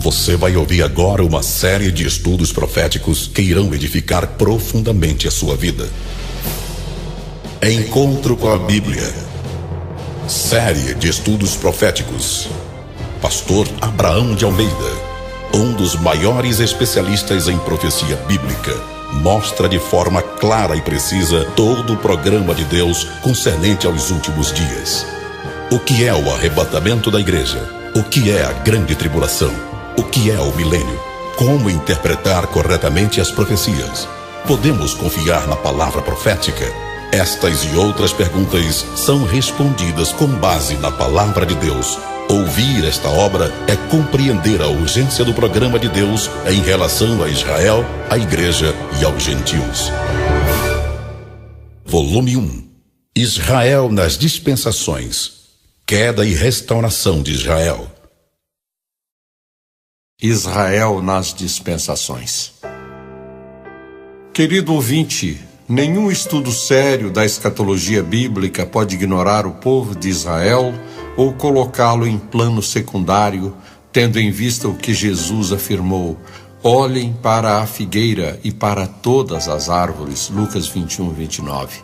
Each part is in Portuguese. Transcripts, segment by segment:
Você vai ouvir agora uma série de estudos proféticos que irão edificar profundamente a sua vida. Encontro com a Bíblia. Série de estudos proféticos. Pastor Abraão de Almeida, um dos maiores especialistas em profecia bíblica, mostra de forma clara e precisa todo o programa de Deus concernente aos últimos dias. O que é o arrebatamento da igreja? O que é a grande tribulação? O que é o milênio? Como interpretar corretamente as profecias? Podemos confiar na palavra profética? Estas e outras perguntas são respondidas com base na palavra de Deus. Ouvir esta obra é compreender a urgência do programa de Deus em relação a Israel, à igreja e aos gentios. Volume 1. Israel nas dispensações. Queda e restauração de Israel. Israel nas dispensações. Querido ouvinte, nenhum estudo sério da escatologia bíblica pode ignorar o povo de Israel ou colocá-lo em plano secundário, tendo em vista o que Jesus afirmou: olhem para a figueira e para todas as árvores. Lucas 21, 29.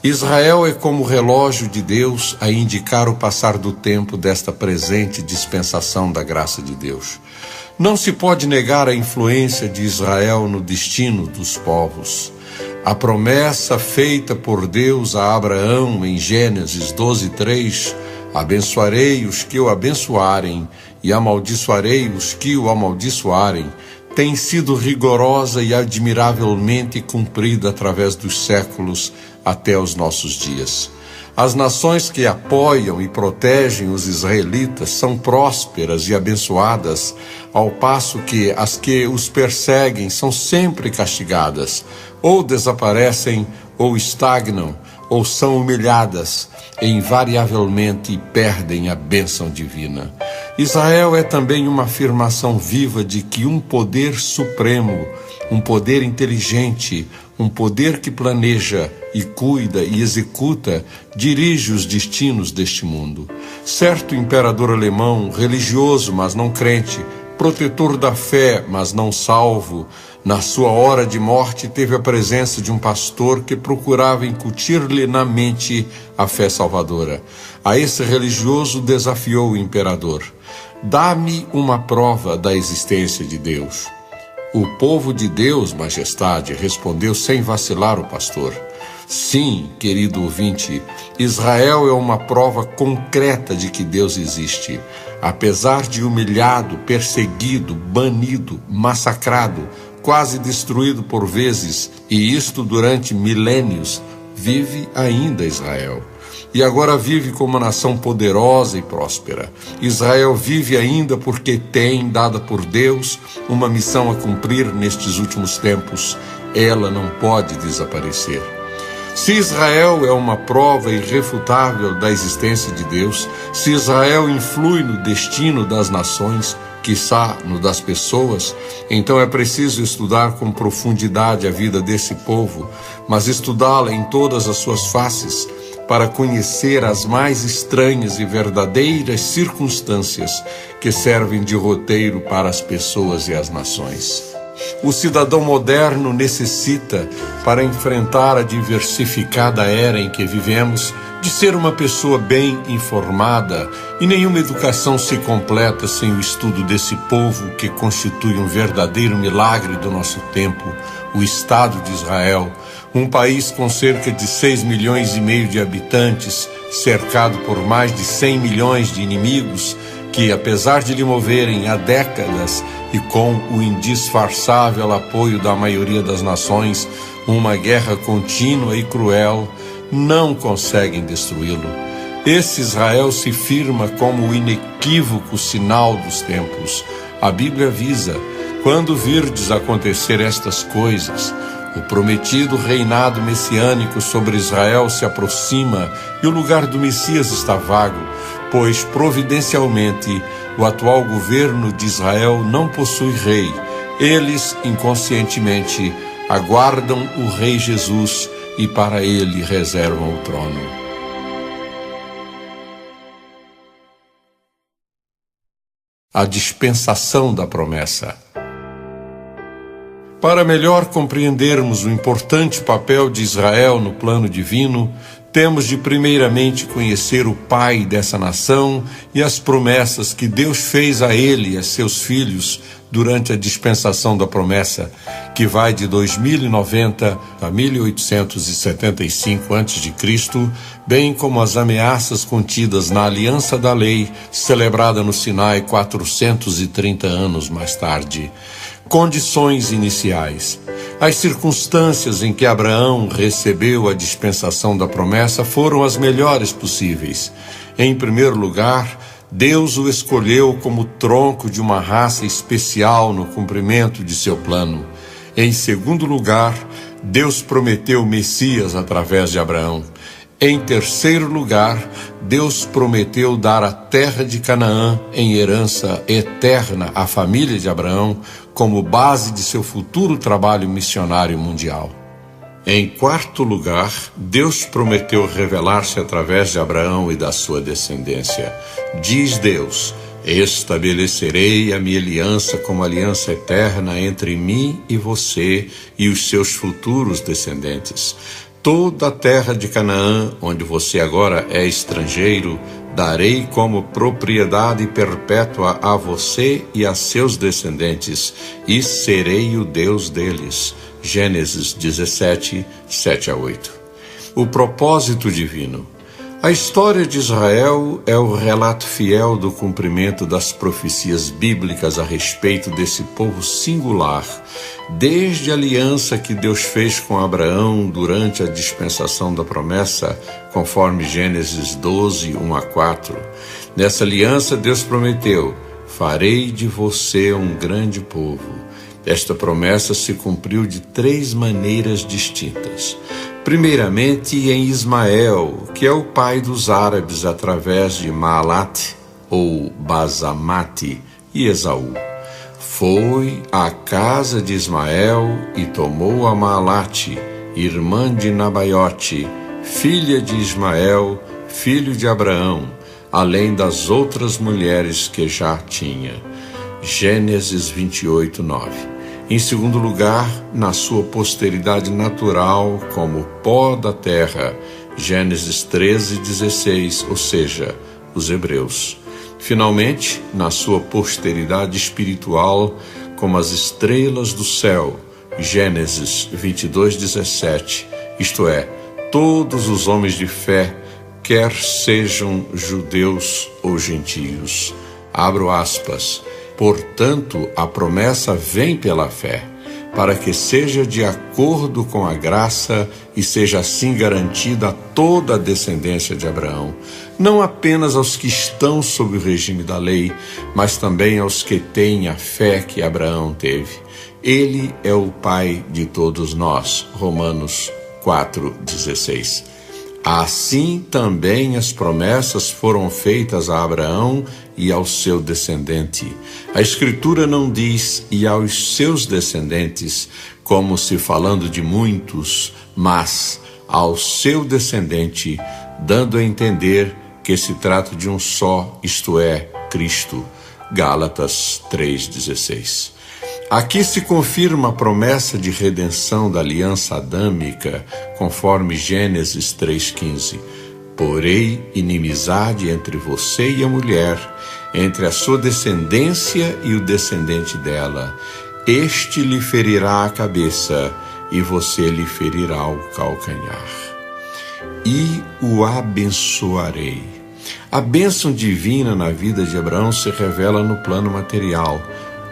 Israel é como o relógio de Deus a indicar o passar do tempo desta presente dispensação da graça de Deus. Não se pode negar a influência de Israel no destino dos povos. A promessa feita por Deus a Abraão em Gênesis 12:3, abençoarei os que o abençoarem e amaldiçoarei os que o amaldiçoarem, tem sido rigorosa e admiravelmente cumprida através dos séculos até os nossos dias. As nações que apoiam e protegem os israelitas são prósperas e abençoadas, ao passo que as que os perseguem são sempre castigadas, ou desaparecem, ou estagnam, ou são humilhadas, e invariavelmente perdem a bênção divina. Israel é também uma afirmação viva de que um poder supremo, um poder inteligente, um poder que planeja e cuida e executa, dirige os destinos deste mundo. Certo imperador alemão, religioso, mas não crente, protetor da fé, mas não salvo, na sua hora de morte teve a presença de um pastor que procurava incutir-lhe na mente a fé salvadora. A esse religioso desafiou o imperador: dá-me uma prova da existência de Deus. O povo de Deus, majestade, respondeu sem vacilar o pastor: sim, querido ouvinte, Israel é uma prova concreta de que Deus existe. Apesar de humilhado, perseguido, banido, massacrado, quase destruído por vezes, e isto durante milênios, vive ainda Israel. E agora vive como nação poderosa e próspera. Israel vive ainda porque tem, dada por Deus, uma missão a cumprir nestes últimos tempos. Ela não pode desaparecer. Se Israel é uma prova irrefutável da existência de Deus, se Israel influi no destino das nações, quiçá no das pessoas, então é preciso estudar com profundidade a vida desse povo, mas estudá-la em todas as suas faces, para conhecer as mais estranhas e verdadeiras circunstâncias que servem de roteiro para as pessoas e as nações. O cidadão moderno necessita, para enfrentar a diversificada era em que vivemos, de ser uma pessoa bem informada, e nenhuma educação se completa sem o estudo desse povo que constitui um verdadeiro milagre do nosso tempo, o Estado de Israel, um país com cerca de 6,5 milhões de habitantes, cercado por mais de 100 milhões de inimigos, que, apesar de lhe moverem há décadas e com o indisfarçável apoio da maioria das nações, uma guerra contínua e cruel, não conseguem destruí-lo. Esse Israel se firma como o inequívoco sinal dos tempos. A Bíblia avisa: quando virdes acontecer estas coisas, o prometido reinado messiânico sobre Israel se aproxima e o lugar do Messias está vago, pois providencialmente o atual governo de Israel não possui rei. Eles, inconscientemente, aguardam o Rei Jesus e para ele reservam o trono. a dispensação da promessa. Para melhor compreendermos o importante papel de Israel no plano divino, temos de primeiramente conhecer o pai dessa nação e as promessas que Deus fez a ele e a seus filhos durante a dispensação da promessa, que vai de 2090 a 1875 a.C., bem como as ameaças contidas na Aliança da Lei, celebrada no Sinai 430 anos mais tarde. Condições iniciais. As circunstâncias em que Abraão recebeu a dispensação da promessa foram as melhores possíveis. Em primeiro lugar, Deus o escolheu como tronco de uma raça especial no cumprimento de seu plano. Em segundo lugar, Deus prometeu o Messias através de Abraão. Em terceiro lugar, Deus prometeu dar a terra de Canaã em herança eterna à família de Abraão, como base de seu futuro trabalho missionário mundial. Em quarto lugar, Deus prometeu revelar-se através de Abraão e da sua descendência. Diz Deus: estabelecerei a minha aliança como aliança eterna entre mim e você e os seus futuros descendentes. Toda a terra de Canaã, onde você agora é estrangeiro, darei como propriedade perpétua a você e a seus descendentes, e serei o Deus deles. Gênesis 17, 7-8. O propósito divino. A história de Israel é o relato fiel do cumprimento das profecias bíblicas a respeito desse povo singular, desde a aliança que Deus fez com Abraão durante a dispensação da promessa, conforme Gênesis 12, 1-4. Nessa aliança, Deus prometeu: farei de você um grande povo. Esta promessa se cumpriu de 3 maneiras distintas. Primeiramente, em Ismael, que é o pai dos árabes através de Maalat, ou Basamate, e Esaú. Foi à casa de Ismael e tomou a Maalate, irmã de Nabaiote, filha de Ismael, filho de Abraão, além das outras mulheres que já tinha. Gênesis 28, 9. Em segundo lugar, na sua posteridade natural, como pó da terra, Gênesis 13, 16, ou seja, os hebreus. Finalmente, na sua posteridade espiritual, como as estrelas do céu, Gênesis 22, 17, isto é, todos os homens de fé, quer sejam judeus ou gentios. Abro aspas. Portanto, a promessa vem pela fé, para que seja de acordo com a graça e seja assim garantida a toda a descendência de Abraão, não apenas aos que estão sob o regime da lei, mas também aos que têm a fé que Abraão teve. Ele é o Pai de todos nós. Romanos 4,16. Assim também as promessas foram feitas a Abraão e ao seu descendente. A Escritura não diz "e aos seus descendentes", como se falando de muitos, mas ao seu descendente, dando a entender que se trata de um só, isto é, Cristo. Gálatas 3,16. Aqui se confirma a promessa de redenção da aliança adâmica, conforme Gênesis 3,15. Porém, inimizade entre você e a mulher, entre a sua descendência e o descendente dela. Este lhe ferirá a cabeça, e você lhe ferirá o calcanhar. E o abençoarei. A bênção divina na vida de Abraão se revela no plano material.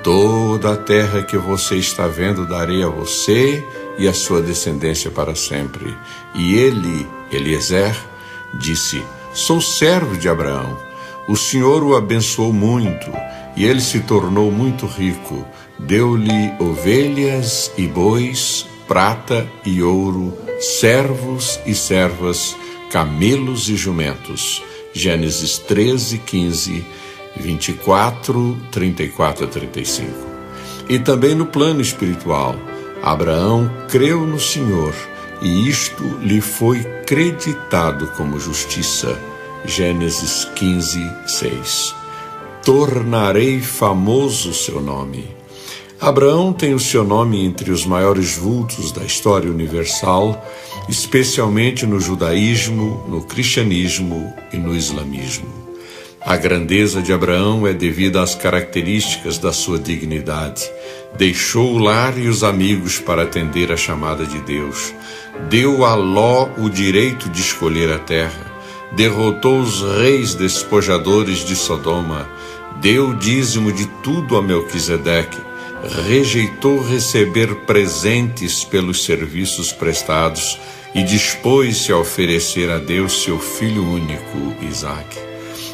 Toda a terra que você está vendo darei a você e a sua descendência para sempre. E ele, Eliezer, disse: sou servo de Abraão. O Senhor o abençoou muito, e ele se tornou muito rico. Deu-lhe ovelhas e bois, prata e ouro, servos e servas, camelos e jumentos. Gênesis 13, 15, 24, 34-35. E também no plano espiritual, Abraão creu no Senhor, e isto lhe foi creditado como justiça. Gênesis 15, 6. tornarei famoso o seu nome. Abraão tem o seu nome entre os maiores vultos da história universal, especialmente no judaísmo, no cristianismo e no islamismo. A grandeza de Abraão é devida às características da sua dignidade. Deixou o lar e os amigos para atender à chamada de Deus. Deu a Ló o direito de escolher a terra. Derrotou os reis despojadores de Sodoma. Deu o dízimo de tudo a Melquisedeque. Rejeitou receber presentes pelos serviços prestados e dispôs-se a oferecer a Deus seu filho único, Isaque.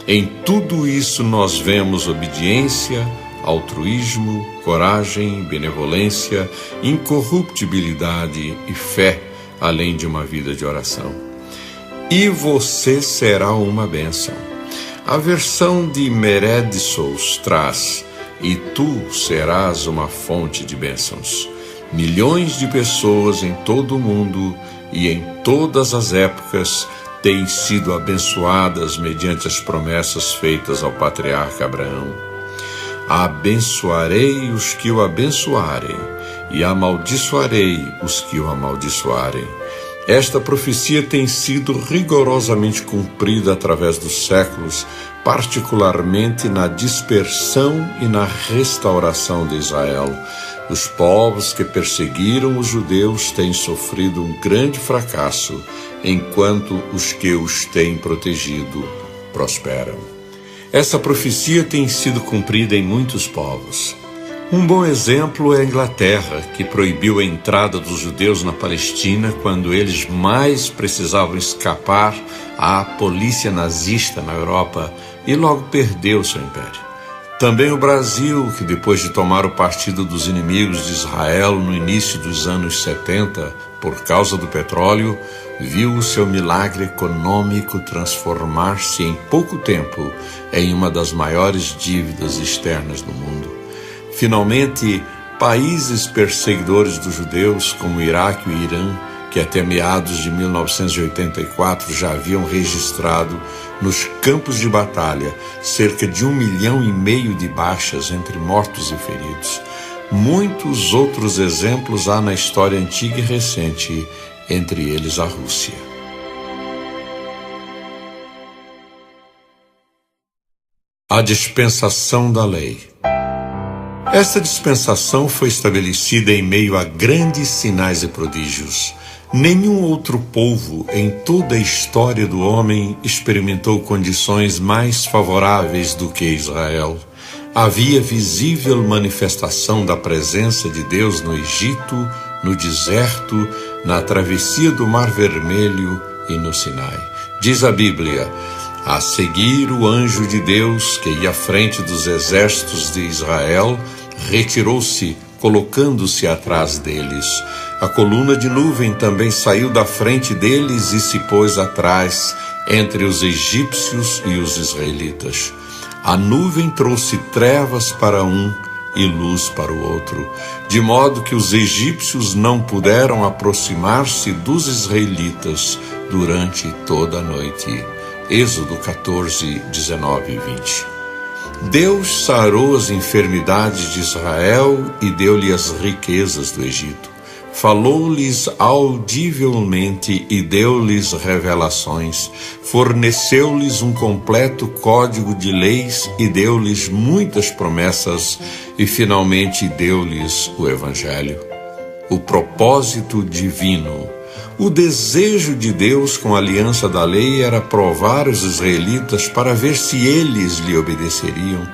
Em tudo isso nós vemos obediência, altruísmo, coragem, benevolência, incorruptibilidade e fé, além de uma vida de oração. E você será uma bênção. A versão de Mered Sous traz: e tu serás uma fonte de bênçãos. Milhões de pessoas em todo o mundo e em todas as épocas têm sido abençoadas mediante as promessas feitas ao patriarca Abraão. Abençoarei os que o abençoarem e amaldiçoarei os que o amaldiçoarem. Esta profecia tem sido rigorosamente cumprida através dos séculos, particularmente na dispersão e na restauração de Israel. Os povos que perseguiram os judeus têm sofrido um grande fracasso, enquanto os que os têm protegido prosperam. Essa profecia tem sido cumprida em muitos povos. Um bom exemplo é a Inglaterra, que proibiu a entrada dos judeus na Palestina quando eles mais precisavam escapar à polícia nazista na Europa e logo perdeu seu império. Também o Brasil, que depois de tomar o partido dos inimigos de Israel no início dos anos 70, por causa do petróleo, viu o seu milagre econômico transformar-se em pouco tempo em uma das maiores dívidas externas do mundo. Finalmente, países perseguidores dos judeus, como o Iraque e o Irã, que até meados de 1984 já haviam registrado nos campos de batalha cerca de 1,5 milhão de baixas entre mortos e feridos. Muitos outros exemplos há na história antiga e recente, entre eles a Rússia. A dispensação da lei. Esta dispensação foi estabelecida em meio a grandes sinais e prodígios. Nenhum outro povo em toda a história do homem experimentou condições mais favoráveis do que Israel. Havia visível manifestação da presença de Deus no Egito, no deserto, na travessia do Mar Vermelho e no Sinai. Diz a Bíblia: a seguir, o anjo de Deus, que ia à frente dos exércitos de Israel, retirou-se, colocando-se atrás deles. A coluna de nuvem também saiu da frente deles e se pôs atrás, entre os egípcios e os israelitas. A nuvem trouxe trevas para um e luz para o outro, de modo que os egípcios não puderam aproximar-se dos israelitas durante toda a noite. Êxodo 14, 19 e 20. Deus sarou as enfermidades de Israel e deu-lhe as riquezas do Egito. Falou-lhes audivelmente e deu-lhes revelações. Forneceu-lhes um completo código de leis e deu-lhes muitas promessas e finalmente deu-lhes o Evangelho. O propósito divino. O desejo de Deus com a aliança da lei era provar os israelitas para ver se eles lhe obedeceriam,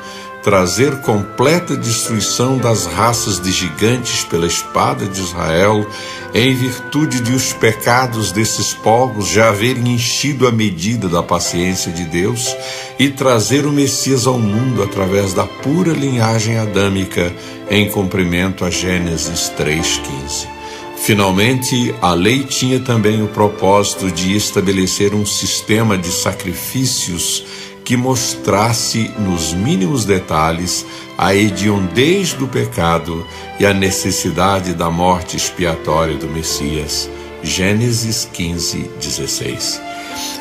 trazer completa destruição das raças de gigantes pela espada de Israel, em virtude de os pecados desses povos já haverem enchido a medida da paciência de Deus, e trazer o Messias ao mundo através da pura linhagem adâmica, em cumprimento a Gênesis 3,15. Finalmente, a lei tinha também o propósito de estabelecer um sistema de sacrifícios que mostrasse, nos mínimos detalhes, a hediondez do pecado e a necessidade da morte expiatória do Messias. Gênesis 15, 16.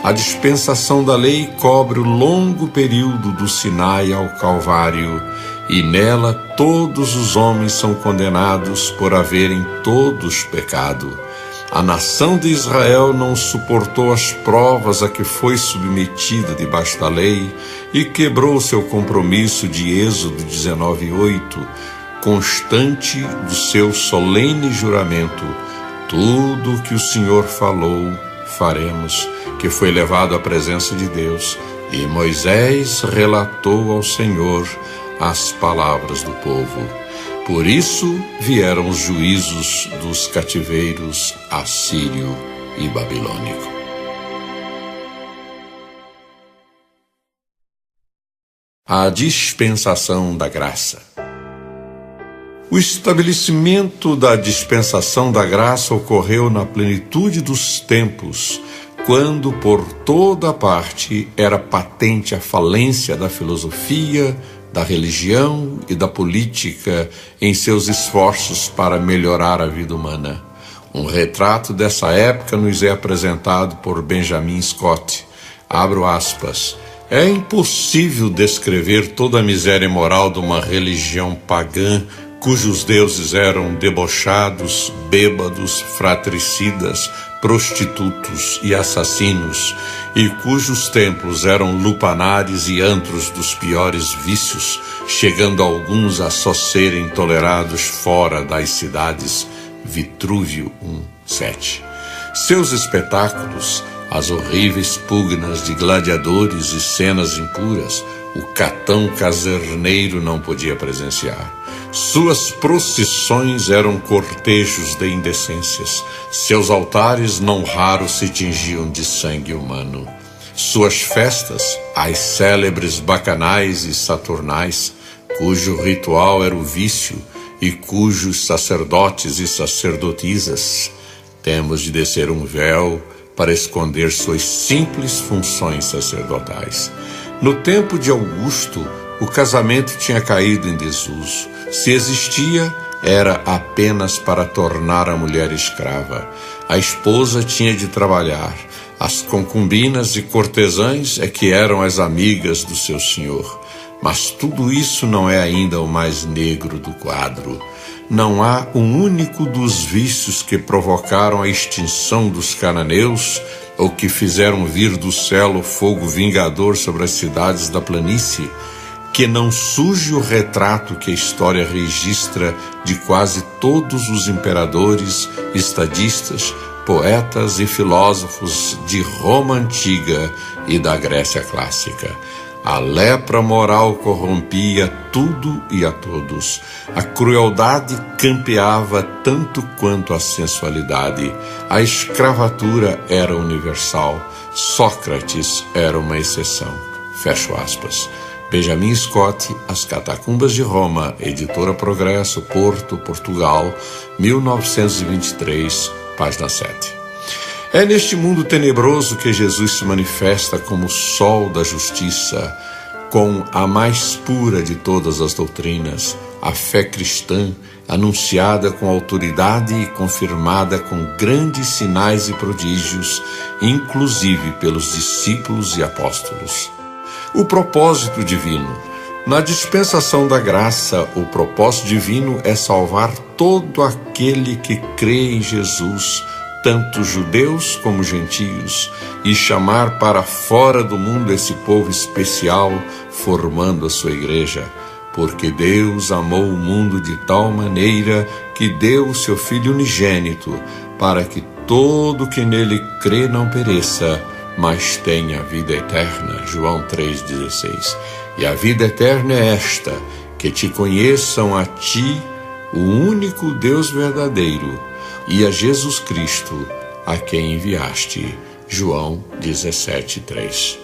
A dispensação da lei cobre o longo período do Sinai ao Calvário, e nela todos os homens são condenados por haverem todos pecado. A nação de Israel não suportou as provas a que foi submetida debaixo da lei e quebrou seu compromisso de Êxodo 19:8, constante do seu solene juramento: tudo o que o Senhor falou, faremos, que foi levado à presença de Deus. E Moisés relatou ao Senhor as palavras do povo. Por isso vieram os juízos dos cativeiros assírio e babilônico. A dispensação da graça. O estabelecimento da dispensação da graça ocorreu na plenitude dos tempos, quando por toda parte era patente a falência da filosofia, da religião e da política em seus esforços para melhorar a vida humana. Um retrato dessa época nos é apresentado por Benjamin Scott. Abro aspas. É impossível descrever toda a miséria moral de uma religião pagã cujos deuses eram debochados, bêbados, fratricidas, prostitutos e assassinos, e cujos templos eram lupanares e antros dos piores vícios, chegando alguns a só serem tolerados fora das cidades. Vitrúvio 1:7. Seus espetáculos, as horríveis pugnas de gladiadores e cenas impuras, o Catão Caserneiro não podia presenciar. Suas procissões eram cortejos de indecências. Seus altares não raros se tingiam de sangue humano. Suas festas, as célebres bacanais e saturnais, cujo ritual era o vício e cujos sacerdotes e sacerdotisas, temos de descer um véu para esconder suas simples funções sacerdotais. No tempo de Augusto, o casamento tinha caído em desuso. Se existia, era apenas para tornar a mulher escrava. A esposa tinha de trabalhar. As concubinas e cortesãs é que eram as amigas do seu senhor. Mas tudo isso não é ainda o mais negro do quadro. Não há um único dos vícios que provocaram a extinção dos cananeus ou que fizeram vir do céu o fogo vingador sobre as cidades da planície, que não suje o retrato que a história registra de quase todos os imperadores, estadistas, poetas e filósofos de Roma antiga e da Grécia clássica. A lepra moral corrompia tudo e a todos. A crueldade campeava tanto quanto a sensualidade. A escravatura era universal. Sócrates era uma exceção. Fecho aspas. Benjamin Scott, As Catacumbas de Roma, Editora Progresso, Porto, Portugal, 1923, página 7. É neste mundo tenebroso que Jesus se manifesta como o sol da justiça, com a mais pura de todas as doutrinas, a fé cristã, anunciada com autoridade e confirmada com grandes sinais e prodígios, inclusive pelos discípulos e apóstolos. O propósito divino. Na dispensação da graça, o propósito divino é salvar todo aquele que crê em Jesus, tanto judeus como gentios, e chamar para fora do mundo esse povo especial, formando a sua igreja. Porque Deus amou o mundo de tal maneira que deu o seu Filho unigênito, para que todo que nele crê não pereça, mas tenha vida eterna. João 3,16. E a vida eterna é esta, que te conheçam a ti, o único Deus verdadeiro, e a Jesus Cristo, a quem enviaste. João 17,3.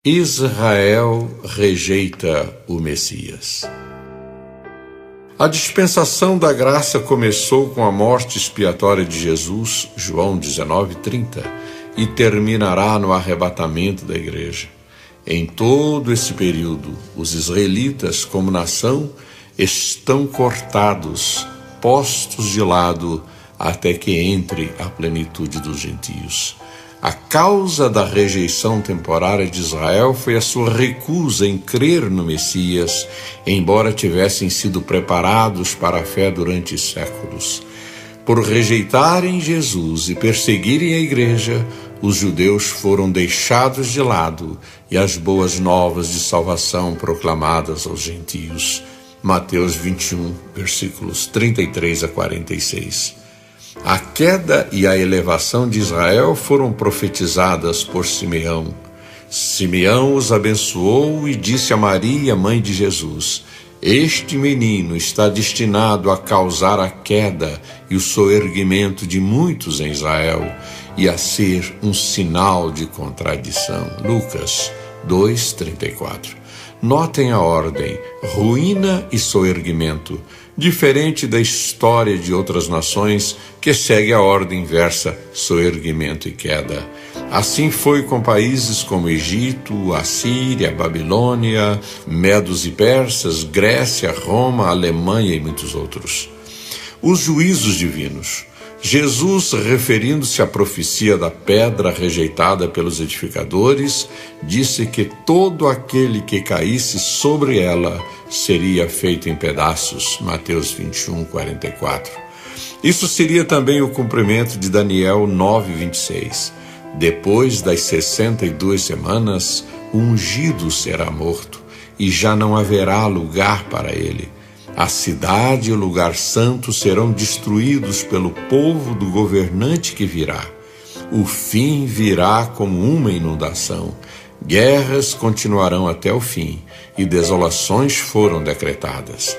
Israel rejeita o Messias. A dispensação da graça começou com a morte expiatória de Jesus, João 19,30, e terminará no arrebatamento da igreja. Em todo esse período, os israelitas, como nação, estão cortados postos de lado até que entre a plenitude dos gentios. A causa da rejeição temporária de Israel foi a sua recusa em crer no Messias, embora tivessem sido preparados para a fé durante séculos. Por rejeitarem Jesus e perseguirem a igreja, os judeus foram deixados de lado e as boas novas de salvação proclamadas aos gentios. Mateus 21, versículos 33 a 46. A queda e a elevação de Israel foram profetizadas por Simeão. Simeão os abençoou e disse a Maria, mãe de Jesus: este menino está destinado a causar a queda e o soerguimento de muitos em Israel e a ser um sinal de contradição. Lucas 2:34. Notem a ordem: ruína e soerguimento, diferente da história de outras nações que segue a ordem inversa, soerguimento e queda. Assim foi com países como Egito, Assíria, Babilônia, Medos e Persas, Grécia, Roma, Alemanha e muitos outros. Os juízos divinos. Jesus, referindo-se à profecia da pedra rejeitada pelos edificadores, disse que todo aquele que caísse sobre ela seria feito em pedaços. Mateus 21:44. Isso seria também o cumprimento de Daniel 9:26. Depois das 62 semanas, o ungido será morto, e já não haverá lugar para ele. A cidade e o lugar santo serão destruídos pelo povo do governante que virá. O fim virá como uma inundação. Guerras continuarão até o fim, e desolações foram decretadas.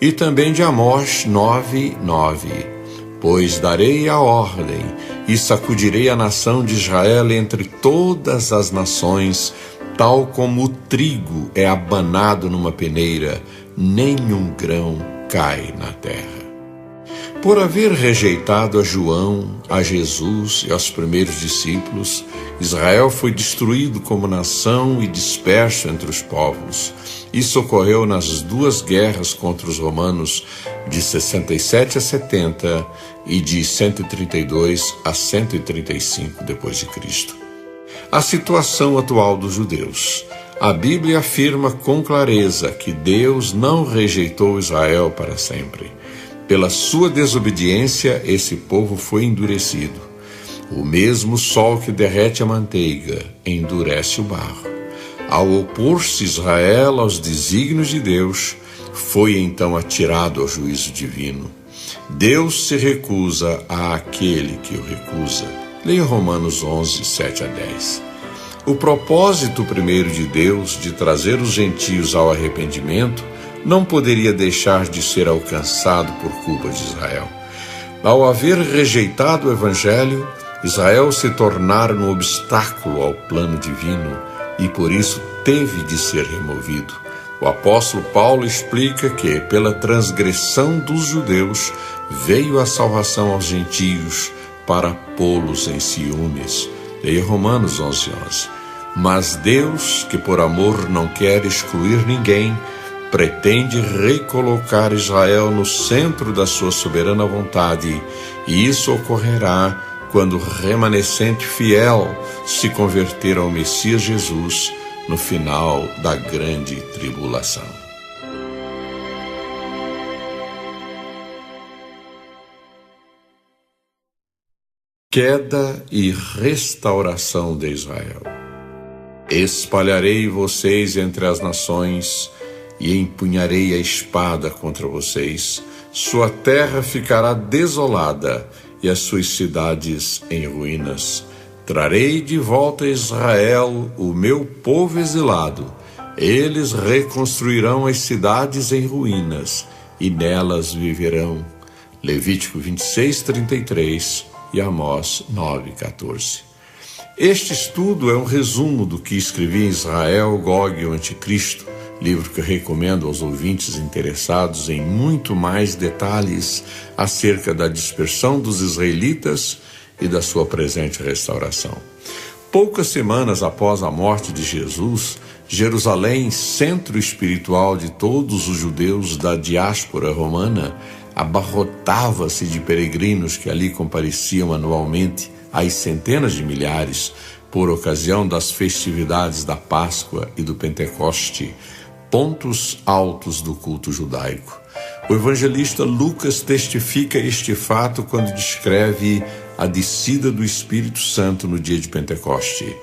E também de Amós 9:9. Pois darei a ordem, e sacudirei a nação de Israel entre todas as nações, tal como o trigo é abanado numa peneira, nenhum grão cai na terra. Por haver rejeitado a João, a Jesus e aos primeiros discípulos, Israel foi destruído como nação e disperso entre os povos. Isso ocorreu nas duas guerras contra os romanos, de 67 a 70 e de 132 a 135 d.C. A situação atual dos judeus. A Bíblia afirma com clareza que Deus não rejeitou Israel para sempre. Pela sua desobediência, esse povo foi endurecido. O mesmo sol que derrete a manteiga endurece o barro. Ao opor-se Israel aos desígnios de Deus, foi então atirado ao juízo divino. Deus se recusa àquele que o recusa. Leia Romanos 11, 7 a 10. O propósito primeiro de Deus de trazer os gentios ao arrependimento não poderia deixar de ser alcançado por culpa de Israel. Ao haver rejeitado o Evangelho, Israel se tornara um obstáculo ao plano divino e por isso teve de ser removido. O apóstolo Paulo explica que, pela transgressão dos judeus, veio a salvação aos gentios para pô-los em ciúmes. Leia Romanos 11:11. Mas Deus, que por amor não quer excluir ninguém, pretende recolocar Israel no centro da sua soberana vontade, e isso ocorrerá quando o remanescente fiel se converter ao Messias Jesus no final da grande tribulação. Queda e restauração de Israel. Espalharei vocês entre as nações e empunharei a espada contra vocês. Sua terra ficará desolada e as suas cidades em ruínas. Trarei de volta a Israel, o meu povo exilado. Eles reconstruirão as cidades em ruínas e nelas viverão. Levítico 26:33 e Amós 9:14. Este estudo é um resumo do que escrevi em Israel, Gog e o Anticristo, livro que eu recomendo aos ouvintes interessados em muito mais detalhes acerca da dispersão dos israelitas e da sua presente restauração. Poucas semanas após a morte de Jesus, Jerusalém, centro espiritual de todos os judeus da diáspora romana, abarrotava-se de peregrinos que ali compareciam anualmente, às centenas de milhares, por ocasião das festividades da Páscoa e do Pentecoste, pontos altos do culto judaico. O evangelista Lucas testifica este fato quando descreve a descida do Espírito Santo no dia de Pentecoste.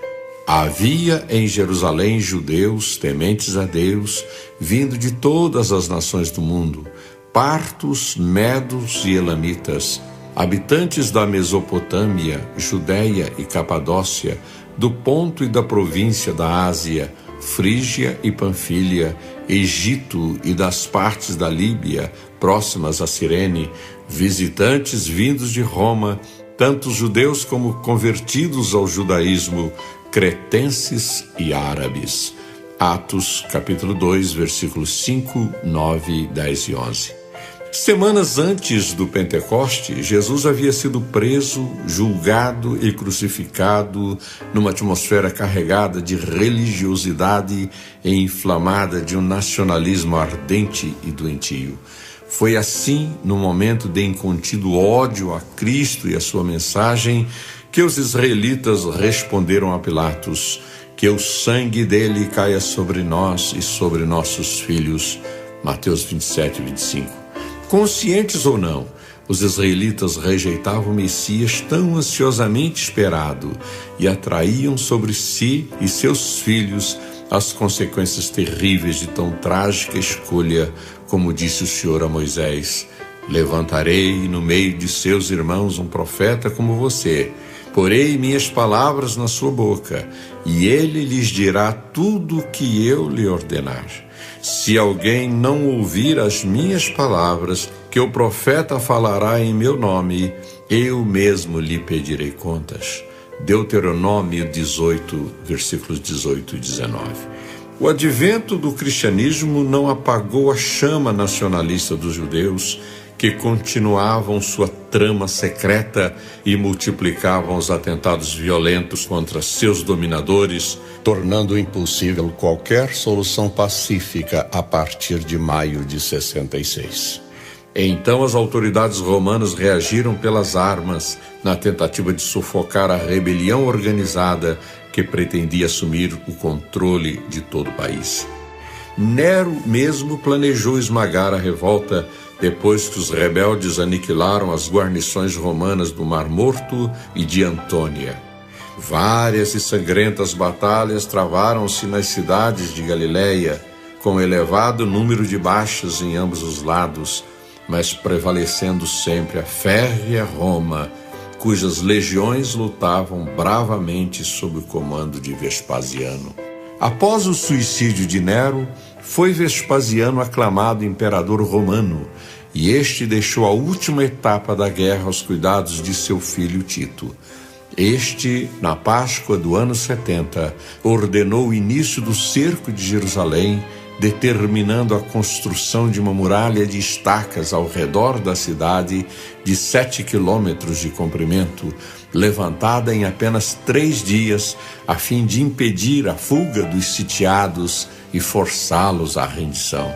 Havia em Jerusalém judeus tementes a Deus, vindo de todas as nações do mundo, partos, medos e elamitas, habitantes da Mesopotâmia, Judéia e Capadócia, do Ponto e da província da Ásia, Frígia e Panfília, Egito e das partes da Líbia, próximas a Cirene, visitantes vindos de Roma, tanto judeus como convertidos ao judaísmo, cretenses e árabes. Atos, capítulo 2, versículos 5, 9, 10 e 11. Semanas antes do Pentecoste, Jesus havia sido preso, julgado e crucificado numa atmosfera carregada de religiosidade e inflamada de um nacionalismo ardente e doentio. Foi assim, no momento de incontido ódio a Cristo e a sua mensagem, que os israelitas responderam a Pilatos: que o sangue dele caia sobre nós e sobre nossos filhos. Mateus 27, 25. Conscientes ou não, os israelitas rejeitavam o Messias tão ansiosamente esperado e atraíam sobre si e seus filhos as consequências terríveis de tão trágica escolha, como disse o Senhor a Moisés: levantarei no meio de seus irmãos um profeta como você, porei minhas palavras na sua boca, e ele lhes dirá tudo o que eu lhe ordenar. Se alguém não ouvir as minhas palavras, que o profeta falará em meu nome, eu mesmo lhe pedirei contas. Deuteronômio 18, versículos 18 e 19. O advento do cristianismo não apagou a chama nacionalista dos judeus, que continuavam sua trama secreta e multiplicavam os atentados violentos contra seus dominadores, tornando impossível qualquer solução pacífica a partir de maio de 66. Então as autoridades romanas reagiram pelas armas na tentativa de sufocar a rebelião organizada que pretendia assumir o controle de todo o país. Nero mesmo planejou esmagar a revolta depois que os rebeldes aniquilaram as guarnições romanas do Mar Morto e de Antônia. Várias e sangrentas batalhas travaram-se nas cidades de Galiléia, com elevado número de baixas em ambos os lados, mas prevalecendo sempre a férrea Roma, cujas legiões lutavam bravamente sob o comando de Vespasiano. Após o suicídio de Nero, foi Vespasiano aclamado imperador romano, e este deixou a última etapa da guerra aos cuidados de seu filho Tito. Este, na Páscoa do ano 70, ordenou o início do cerco de Jerusalém, determinando a construção de uma muralha de estacas ao redor da cidade de 7 quilômetros de comprimento, levantada em apenas 3 dias, a fim de impedir a fuga dos sitiados e forçá-los à rendição.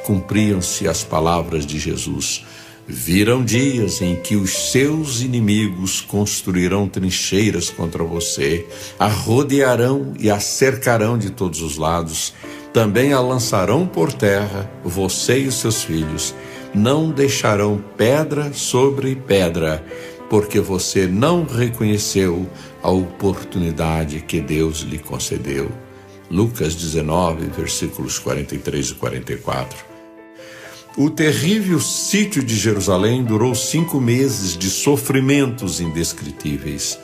Cumpriam-se as palavras de Jesus: virão dias em que os seus inimigos construirão trincheiras contra você, a rodearão e a cercarão de todos os lados, também a lançarão por terra, você e os seus filhos, não deixarão pedra sobre pedra, porque você não reconheceu a oportunidade que Deus lhe concedeu. Lucas 19, versículos 43 e 44. O terrível sítio de Jerusalém durou 5 meses de sofrimentos indescritíveis.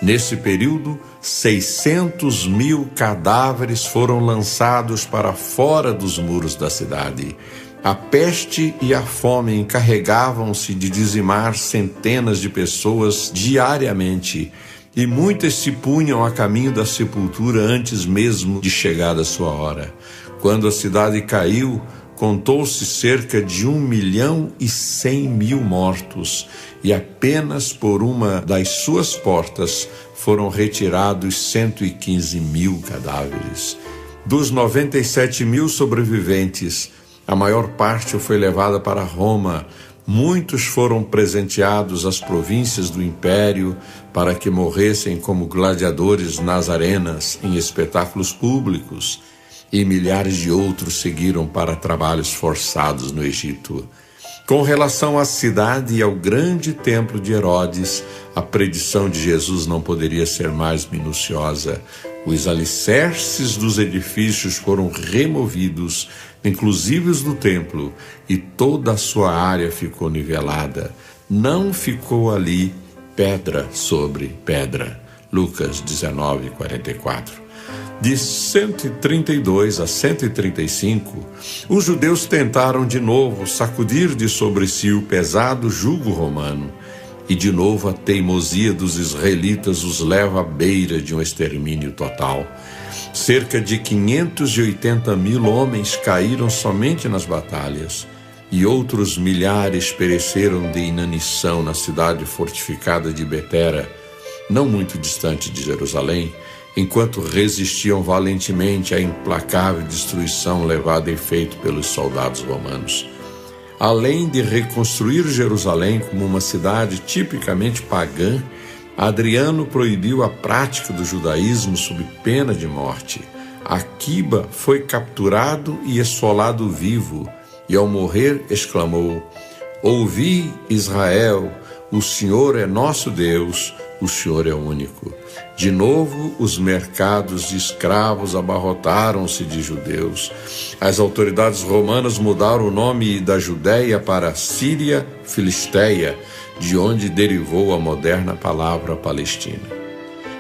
Nesse período, 600.000 cadáveres foram lançados para fora dos muros da cidade. A peste e a fome encarregavam-se de dizimar centenas de pessoas diariamente, e muitas se punham a caminho da sepultura antes mesmo de chegada a sua hora. Quando a cidade caiu, contou-se cerca de 1.100.000 mortos, e apenas por uma das suas portas foram retirados 115.000 cadáveres. Dos 97.000 sobreviventes, a maior parte foi levada para Roma, muitos foram presenteados às províncias do império para que morressem como gladiadores nas arenas, em espetáculos públicos, e milhares de outros seguiram para trabalhos forçados no Egito. Com relação à cidade e ao grande templo de Herodes, a predição de Jesus não poderia ser mais minuciosa. Os alicerces dos edifícios foram removidos, inclusive os do templo, e toda a sua área ficou nivelada. Não ficou ali pedra sobre pedra. Lucas 19:44. De 132 a 135, os judeus tentaram de novo sacudir de sobre si o pesado jugo romano, e de novo a teimosia dos israelitas os leva à beira de um extermínio total. Cerca de 580.000 homens caíram somente nas batalhas, e outros milhares pereceram de inanição na cidade fortificada de Betera, não muito distante de Jerusalém, enquanto resistiam valentemente à implacável destruição levada a efeito pelos soldados romanos. Além de reconstruir Jerusalém como uma cidade tipicamente pagã, Adriano proibiu a prática do judaísmo sob pena de morte. Aquiba foi capturado e esfolado vivo, e ao morrer exclamou: "Ouvi, Israel, o Senhor é nosso Deus, o Senhor é único." De novo, os mercados de escravos abarrotaram-se de judeus. As autoridades romanas mudaram o nome da Judéia para Síria Filisteia, de onde derivou a moderna palavra Palestina.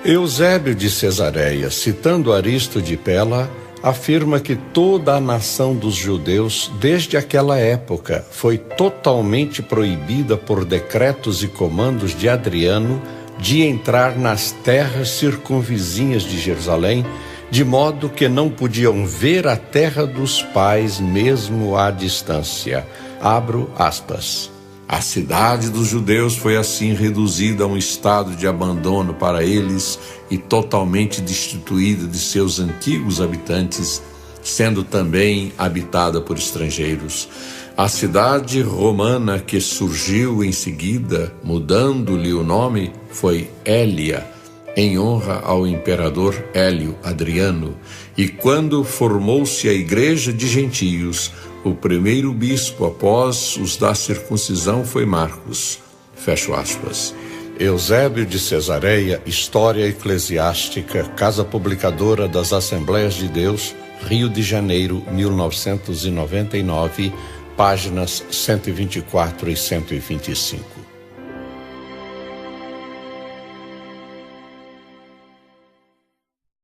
Eusébio de Cesareia, citando Aristo de Pela, afirma que toda a nação dos judeus, desde aquela época, foi totalmente proibida por decretos e comandos de Adriano de entrar nas terras circunvizinhas de Jerusalém, de modo que não podiam ver a terra dos pais mesmo à distância. Abro aspas. A cidade dos judeus foi assim reduzida a um estado de abandono para eles e totalmente destituída de seus antigos habitantes, sendo também habitada por estrangeiros. A cidade romana que surgiu em seguida, mudando-lhe o nome, foi Hélia, em honra ao imperador Hélio Adriano, e quando formou-se a Igreja de Gentios, o primeiro bispo após os da circuncisão foi Marcos. Fecho aspas. Eusébio de Cesareia, História Eclesiástica, Casa Publicadora das Assembleias de Deus, Rio de Janeiro, 1999, páginas 124 e 125.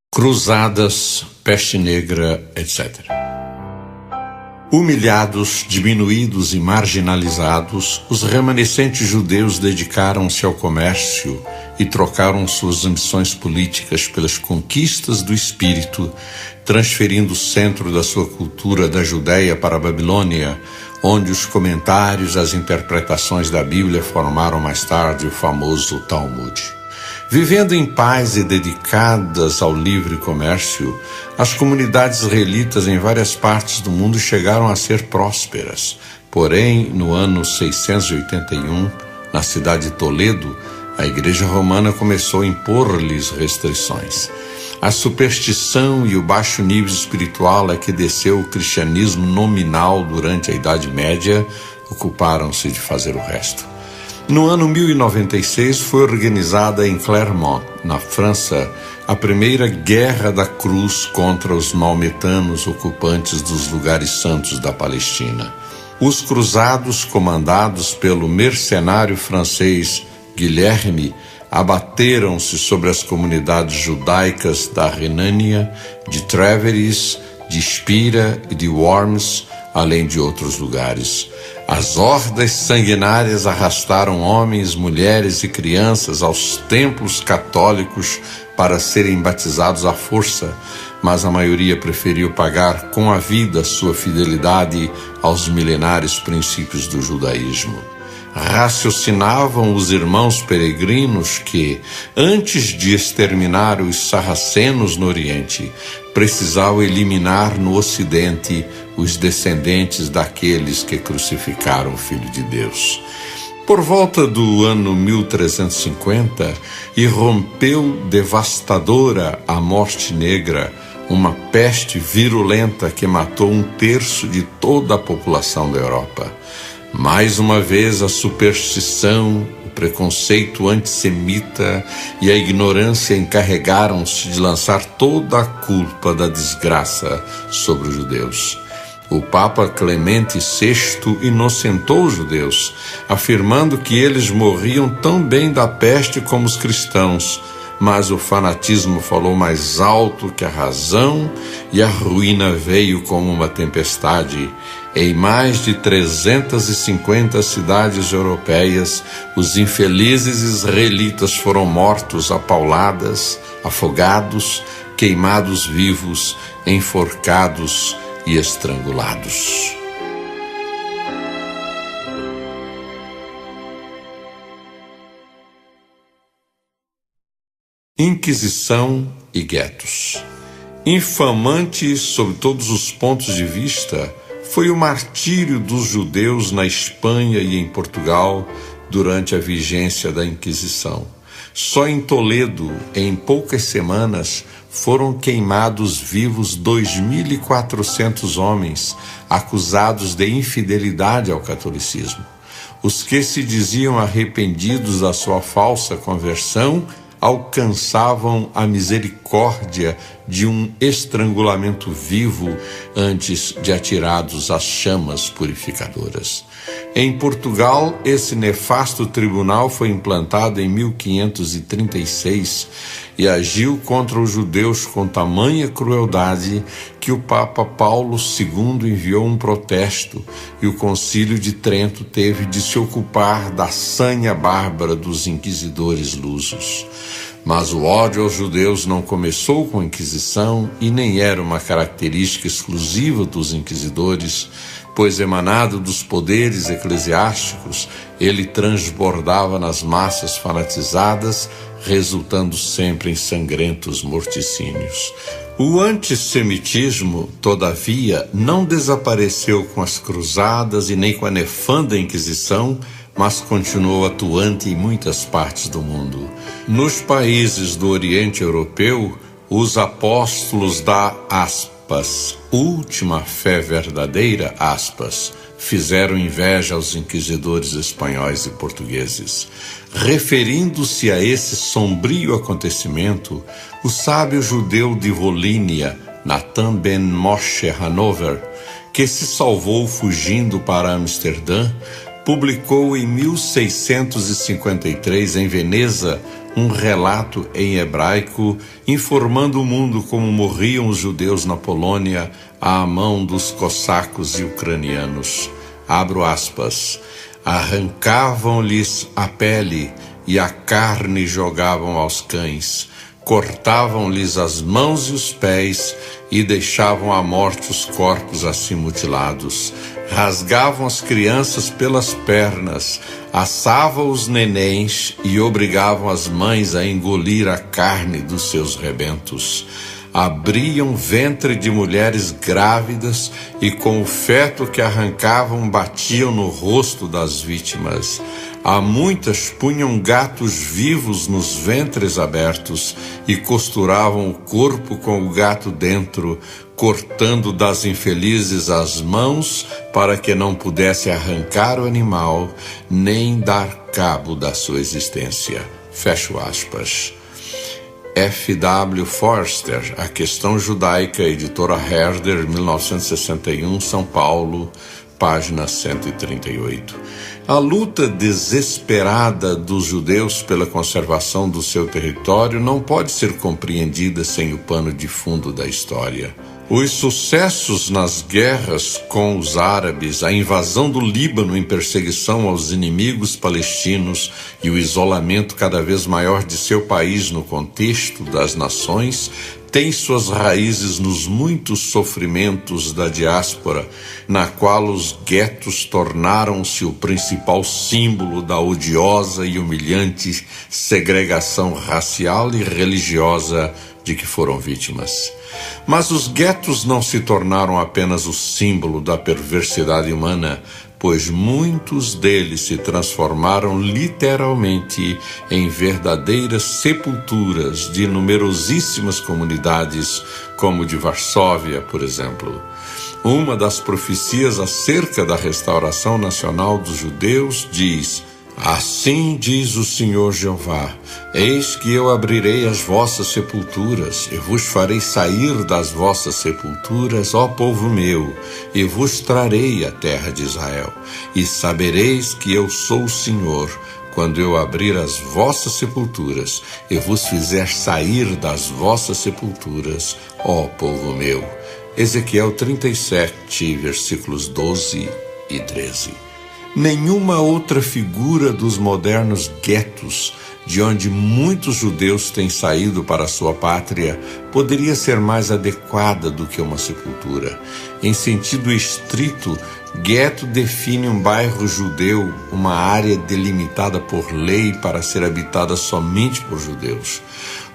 Cruzadas, peste negra, etc. Humilhados, diminuídos e marginalizados, os remanescentes judeus dedicaram-se ao comércio e trocaram suas ambições políticas pelas conquistas do espírito, transferindo o centro da sua cultura da Judéia para a Babilônia, onde os comentários às interpretações da Bíblia formaram mais tarde o famoso Talmud. Vivendo em paz e dedicadas ao livre comércio, as comunidades israelitas em várias partes do mundo chegaram a ser prósperas. Porém, no ano 681, na cidade de Toledo, a Igreja Romana começou a impor-lhes restrições. A superstição e o baixo nível espiritual a que desceu o cristianismo nominal durante a Idade Média ocuparam-se de fazer o resto. No ano 1096 foi organizada em Clermont, na França, a primeira Guerra da Cruz contra os maometanos ocupantes dos lugares santos da Palestina. Os cruzados, comandados pelo mercenário francês Guilherme, abateram-se sobre as comunidades judaicas da Renânia, de Trèveris, de Spira e de Worms, além de outros lugares. As hordas sanguinárias arrastaram homens, mulheres e crianças aos templos católicos para serem batizados à força, mas a maioria preferiu pagar com a vida sua fidelidade aos milenares princípios do judaísmo. Raciocinavam os irmãos peregrinos que, antes de exterminar os sarracenos no Oriente, precisavam eliminar no Ocidente os descendentes daqueles que crucificaram o Filho de Deus. Por volta do ano 1350, irrompeu devastadora a morte negra, uma peste virulenta que matou 1/3 de toda a população da Europa. Mais uma vez, a superstição, o preconceito antissemita e a ignorância encarregaram-se de lançar toda a culpa da desgraça sobre os judeus. O Papa Clemente VI inocentou os judeus, afirmando que eles morriam tão bem da peste como os cristãos, mas o fanatismo falou mais alto que a razão e a ruína veio como uma tempestade. Em mais de 350 cidades europeias, os infelizes israelitas foram mortos a pauladas, afogados, queimados vivos, enforcados e estrangulados. Inquisição e guetos. Infamante sob todos os pontos de vista foi o martírio dos judeus na Espanha e em Portugal durante a vigência da Inquisição. Só em Toledo, em poucas semanas, foram queimados vivos 2.400 homens acusados de infidelidade ao catolicismo. Os que se diziam arrependidos da sua falsa conversão alcançavam a misericórdia de um estrangulamento vivo antes de atirados às chamas purificadoras. Em Portugal, esse nefasto tribunal foi implantado em 1536 e agiu contra os judeus com tamanha crueldade que o Papa Paulo II enviou um protesto e o Concílio de Trento teve de se ocupar da sanha bárbara dos inquisidores lusos. Mas o ódio aos judeus não começou com a Inquisição e nem era uma característica exclusiva dos inquisidores, pois emanado dos poderes eclesiásticos, ele transbordava nas massas fanatizadas, resultando sempre em sangrentos morticínios. O antissemitismo, todavia, não desapareceu com as cruzadas e nem com a nefanda Inquisição, mas continuou atuante em muitas partes do mundo. Nos países do Oriente Europeu, os apóstolos da última fé verdadeira, fizeram inveja aos inquisidores espanhóis e portugueses. Referindo-se a esse sombrio acontecimento, o sábio judeu de Volínia, Nathan ben Moshe Hanover, que se salvou fugindo para Amsterdã, publicou em 1653 em Veneza um relato em hebraico informando o mundo como morriam os judeus na Polônia à mão dos cossacos e ucranianos. Abro aspas. Arrancavam-lhes a pele e a carne jogavam aos cães. Cortavam-lhes as mãos e os pés e deixavam à morte os corpos assim mutilados. Rasgavam as crianças pelas pernas, assavam os nenéns e obrigavam as mães a engolir a carne dos seus rebentos. Abriam ventre de mulheres grávidas e com o feto que arrancavam batiam no rosto das vítimas. A muitas punham gatos vivos nos ventres abertos e costuravam o corpo com o gato dentro, cortando das infelizes as mãos para que não pudesse arrancar o animal, nem dar cabo da sua existência. Fecho aspas. F.W. Forster, A Questão Judaica, editora Herder, 1961, São Paulo, página 138. A luta desesperada dos judeus pela conservação do seu território não pode ser compreendida sem o pano de fundo da história. Os sucessos nas guerras com os árabes, a invasão do Líbano em perseguição aos inimigos palestinos e o isolamento cada vez maior de seu país no contexto das nações tem suas raízes nos muitos sofrimentos da diáspora, na qual os guetos tornaram-se o principal símbolo da odiosa e humilhante segregação racial e religiosa de que foram vítimas. Mas os guetos não se tornaram apenas o símbolo da perversidade humana, pois muitos deles se transformaram literalmente em verdadeiras sepulturas de numerosíssimas comunidades, como de Varsóvia, por exemplo. Uma das profecias acerca da restauração nacional dos judeus diz: assim diz o Senhor Jeová, eis que eu abrirei as vossas sepulturas, e vos farei sair das vossas sepulturas, ó povo meu, e vos trarei a terra de Israel. E sabereis que eu sou o Senhor, quando eu abrir as vossas sepulturas, e vos fizer sair das vossas sepulturas, ó povo meu. Ezequiel 37, versículos 12 e 13. Nenhuma outra figura dos modernos guetos, de onde muitos judeus têm saído para a sua pátria, poderia ser mais adequada do que uma sepultura. Em sentido estrito, gueto define um bairro judeu, uma área delimitada por lei para ser habitada somente por judeus.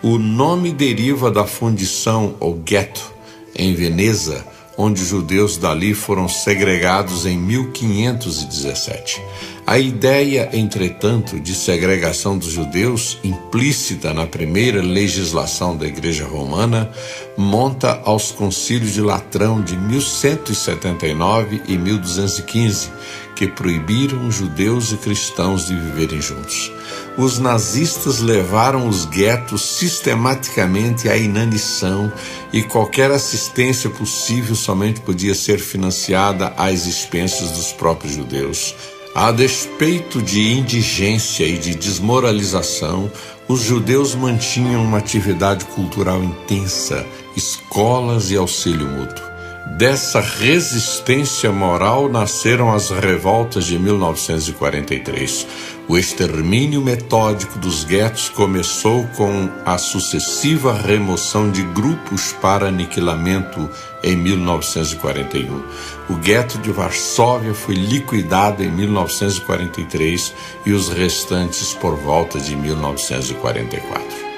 O nome deriva da fundição ou gueto, em Veneza, onde os judeus dali foram segregados em 1517. A ideia, entretanto, de segregação dos judeus, implícita na primeira legislação da Igreja Romana, monta aos concílios de Latrão de 1179 e 1215, que proibiram judeus e cristãos de viverem juntos. Os nazistas levaram os guetos sistematicamente à inanição e qualquer assistência possível somente podia ser financiada às expensas dos próprios judeus. A despeito de indigência e de desmoralização, os judeus mantinham uma atividade cultural intensa, escolas e auxílio mútuo. Dessa resistência moral nasceram as revoltas de 1943. O extermínio metódico dos guetos começou com a sucessiva remoção de grupos para aniquilamento em 1941. O gueto de Varsóvia foi liquidado em 1943 e os restantes por volta de 1944.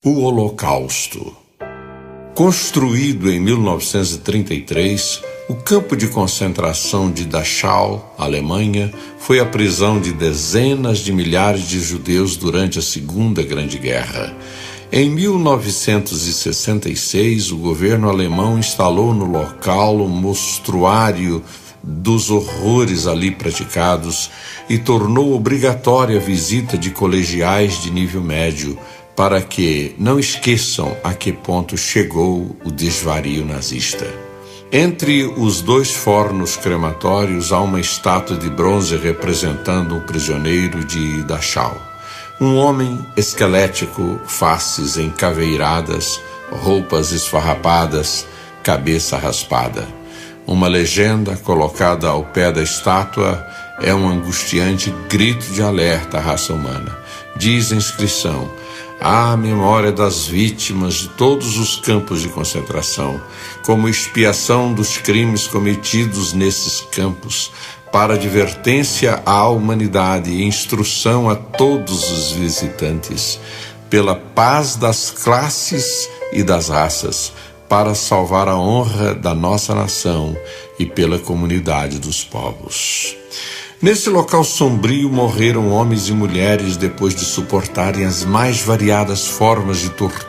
O Holocausto. Construído em 1933, o campo de concentração de Dachau, Alemanha, foi a prisão de dezenas de milhares de judeus durante a Segunda Grande Guerra. Em 1966, o governo alemão instalou no local um mostruário dos horrores ali praticados e tornou obrigatória a visita de colegiais de nível médio, para que não esqueçam a que ponto chegou o desvario nazista. Entre os dois fornos crematórios há uma estátua de bronze representando um prisioneiro de Dachau. Um homem esquelético, faces encaveiradas, roupas esfarrapadas, cabeça raspada. Uma legenda colocada ao pé da estátua é um angustiante grito de alerta à raça humana. Diz a inscrição: à memória das vítimas de todos os campos de concentração, como expiação dos crimes cometidos nesses campos, para advertência à humanidade e instrução a todos os visitantes, pela paz das classes e das raças, para salvar a honra da nossa nação e pela comunidade dos povos. Nesse local sombrio morreram homens e mulheres depois de suportarem as mais variadas formas de tortura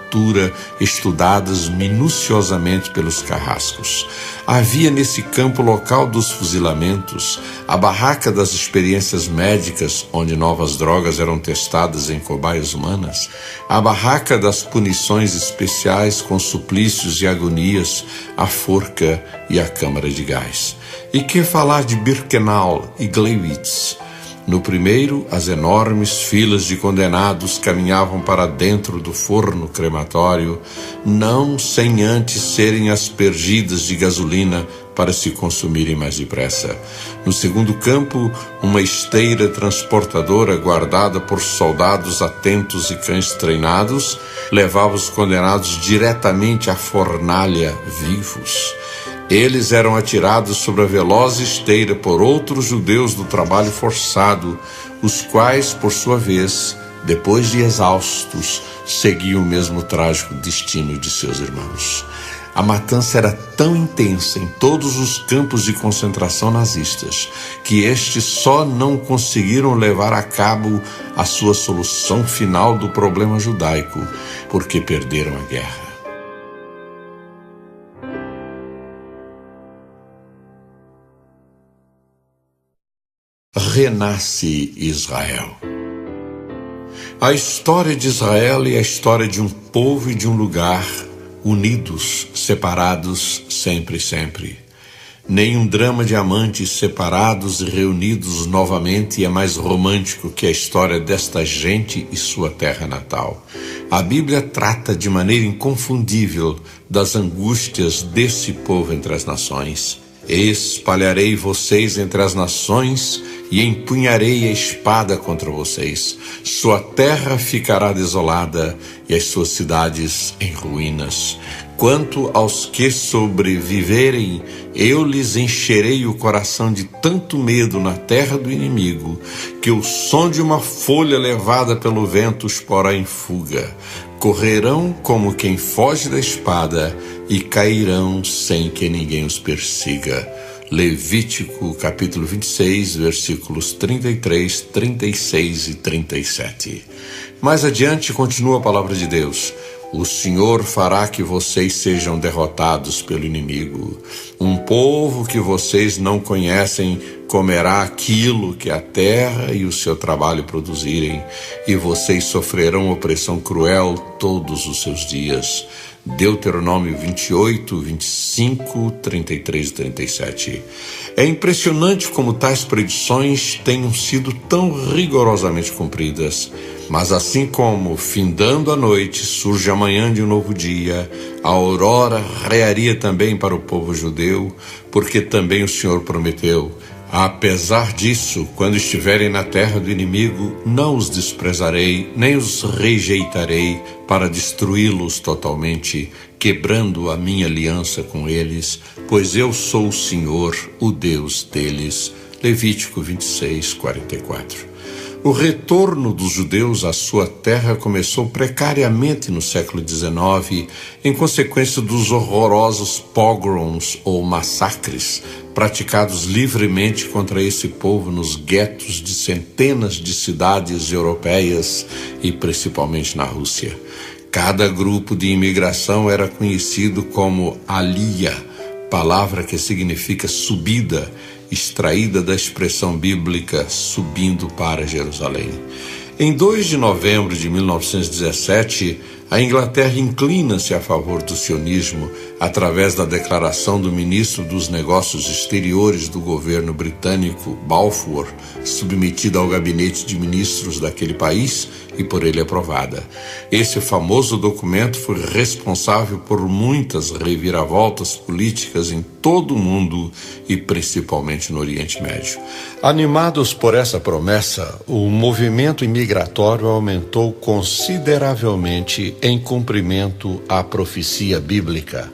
estudadas minuciosamente pelos carrascos. Havia nesse campo o local dos fuzilamentos, a barraca das experiências médicas, onde novas drogas eram testadas em cobaias humanas, a barraca das punições especiais com suplícios e agonias, a forca e a câmara de gás. E que falar de Birkenau e Gleiwitz? No primeiro, as enormes filas de condenados caminhavam para dentro do forno crematório, não sem antes serem aspergidas de gasolina para se consumirem mais depressa. No segundo campo, uma esteira transportadora guardada por soldados atentos e cães treinados levava os condenados diretamente à fornalha vivos. Eles eram atirados sobre a veloz esteira por outros judeus do trabalho forçado, os quais, por sua vez, depois de exaustos, seguiam o mesmo trágico destino de seus irmãos. A matança era tão intensa em todos os campos de concentração nazistas que estes só não conseguiram levar a cabo a sua solução final do problema judaico, porque perderam a guerra. Renasce Israel. A história de Israel é a história de um povo e de um lugar unidos, separados sempre, sempre. Nenhum drama de amantes separados e reunidos novamente é mais romântico que a história desta gente e sua terra natal. A Bíblia trata de maneira inconfundível das angústias desse povo entre as nações. Espalharei vocês entre as nações e empunharei a espada contra vocês. Sua terra ficará desolada e as suas cidades em ruínas. Quanto aos que sobreviverem, eu lhes encherei o coração de tanto medo na terra do inimigo, que o som de uma folha levada pelo vento os porá em fuga. Correrão como quem foge da espada e cairão sem que ninguém os persiga. Levítico, capítulo 26, versículos 33, 36 e 37. Mais adiante, continua a palavra de Deus. O Senhor fará que vocês sejam derrotados pelo inimigo. Um povo que vocês não conhecem comerá aquilo que a terra e o seu trabalho produzirem, e vocês sofrerão opressão cruel todos os seus dias. Deuteronômio 28, 25, 33 e 37. É impressionante como tais predições tenham sido tão rigorosamente cumpridas. Mas assim como, findando a noite, surge a manhã de um novo dia, a aurora raiaria também para o povo judeu, porque também o Senhor prometeu: apesar disso, quando estiverem na terra do inimigo, não os desprezarei, nem os rejeitarei para destruí-los totalmente, quebrando a minha aliança com eles, pois eu sou o Senhor, o Deus deles. Levítico 26, 44. O retorno dos judeus à sua terra começou precariamente no século XIX, em consequência dos horrorosos pogroms ou massacres praticados livremente contra esse povo nos guetos de centenas de cidades europeias e principalmente na Rússia. Cada grupo de imigração era conhecido como Aliyah, palavra que significa subida, extraída da expressão bíblica subindo para Jerusalém. Em 2 de novembro de 1917, a Inglaterra inclina-se a favor do sionismo através da declaração do ministro dos Negócios Exteriores do governo britânico, Balfour, submetida ao gabinete de ministros daquele país e por ele aprovada. Esse famoso documento foi responsável por muitas reviravoltas políticas em todo o mundo e principalmente no Oriente Médio. Animados por essa promessa, o movimento imigratório aumentou consideravelmente em cumprimento à profecia bíblica: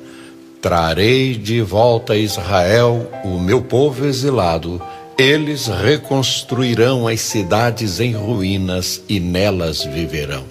trarei de volta a Israel o meu povo exilado, eles reconstruirão as cidades em ruínas e nelas viverão.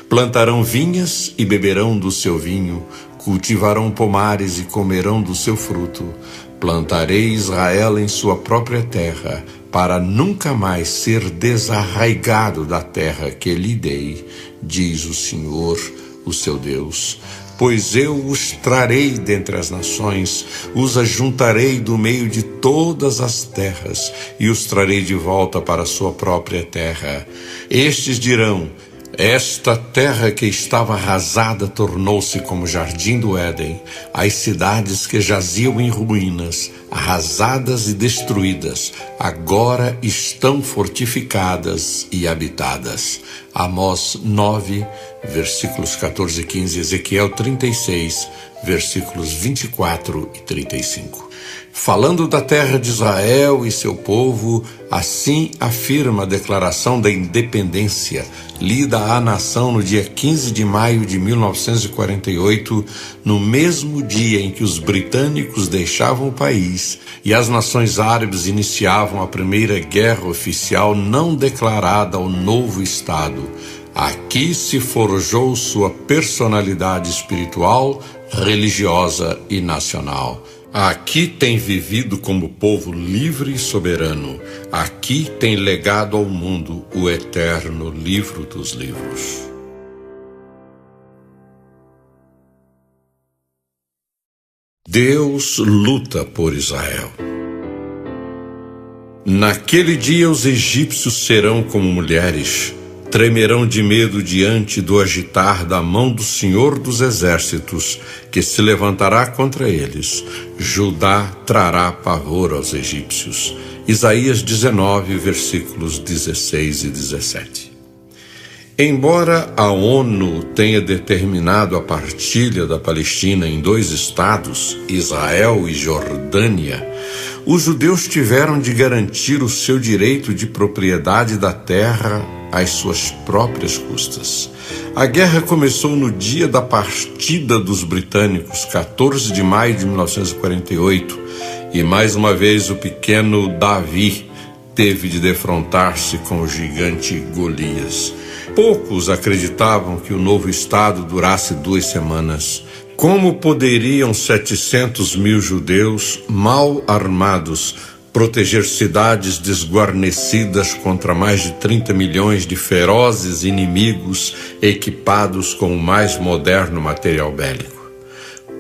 Plantarão vinhas e beberão do seu vinho, cultivarão pomares e comerão do seu fruto. Plantarei Israel em sua própria terra, para nunca mais ser desarraigado da terra que lhe dei, diz o Senhor, o seu Deus. Pois eu os trarei dentre as nações, os ajuntarei do meio de todas as terras, e os trarei de volta para a sua própria terra. Estes dirão: Esta terra que estava arrasada tornou-se como jardim do Éden. As cidades que jaziam em ruínas, arrasadas e destruídas, agora estão fortificadas e habitadas. Amós 9, versículos 14 e 15, Ezequiel 36, versículos 24 e 35. Falando da terra de Israel e seu povo, assim afirma a Declaração da Independência, lida à nação no dia 15 de maio de 1948, no mesmo dia em que os britânicos deixavam o país e as nações árabes iniciavam a primeira guerra oficial não declarada ao novo Estado. Aqui se forjou sua personalidade espiritual, religiosa e nacional. Aqui tem vivido como povo livre e soberano. Aqui tem legado ao mundo o eterno livro dos livros. Deus luta por Israel. Naquele dia os egípcios serão como mulheres, tremerão de medo diante do agitar da mão do Senhor dos Exércitos, que se levantará contra eles. Judá trará pavor aos egípcios. Isaías 19, versículos 16 e 17. Embora a ONU tenha determinado a partilha da Palestina em 2 estados, Israel e Jordânia, os judeus tiveram de garantir o seu direito de propriedade da terra às suas próprias custas. A guerra começou no dia da partida dos britânicos, 14 de maio de 1948, e mais uma vez o pequeno Davi teve de defrontar-se com o gigante Golias. Poucos acreditavam que o novo Estado durasse 2 semanas. Como poderiam 700 mil judeus mal armados proteger cidades desguarnecidas contra mais de 30 milhões de ferozes inimigos equipados com o mais moderno material bélico?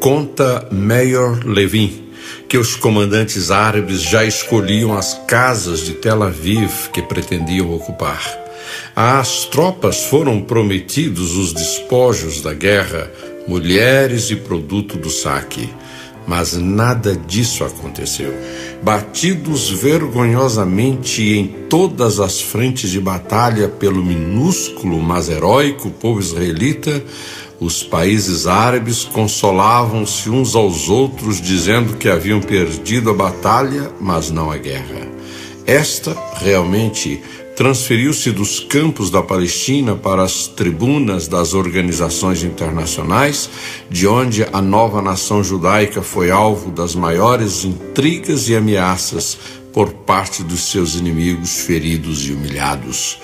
Conta Meir Levin que os comandantes árabes já escolhiam as casas de Tel Aviv que pretendiam ocupar. Às tropas foram prometidos os despojos da guerra, mulheres e produto do saque. Mas nada disso aconteceu. Batidos vergonhosamente em todas as frentes de batalha pelo minúsculo, mas heróico povo israelita, os países árabes consolavam-se uns aos outros, dizendo que haviam perdido a batalha, mas não a guerra. Esta, realmente, transferiu-se dos campos da Palestina para as tribunas das organizações internacionais, de onde a nova nação judaica foi alvo das maiores intrigas e ameaças por parte dos seus inimigos feridos e humilhados.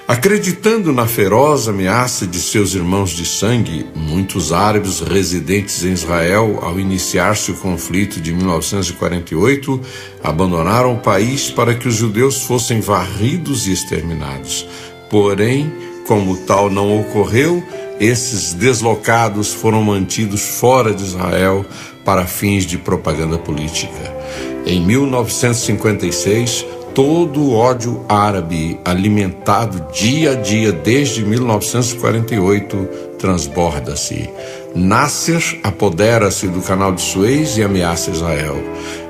Acreditando na feroz ameaça de seus irmãos de sangue, muitos árabes residentes em Israel, ao iniciar-se o conflito de 1948, abandonaram o país para que os judeus fossem varridos e exterminados. Porém, como tal não ocorreu, esses deslocados foram mantidos fora de Israel para fins de propaganda política. Em 1956, todo o ódio árabe, alimentado dia a dia desde 1948, transborda-se. Nasser apodera-se do canal de Suez e ameaça Israel.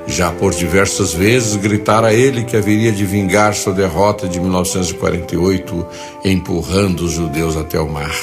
Já por diversas vezes gritara ele que haveria de vingar sua derrota de 1948, empurrando os judeus até o mar.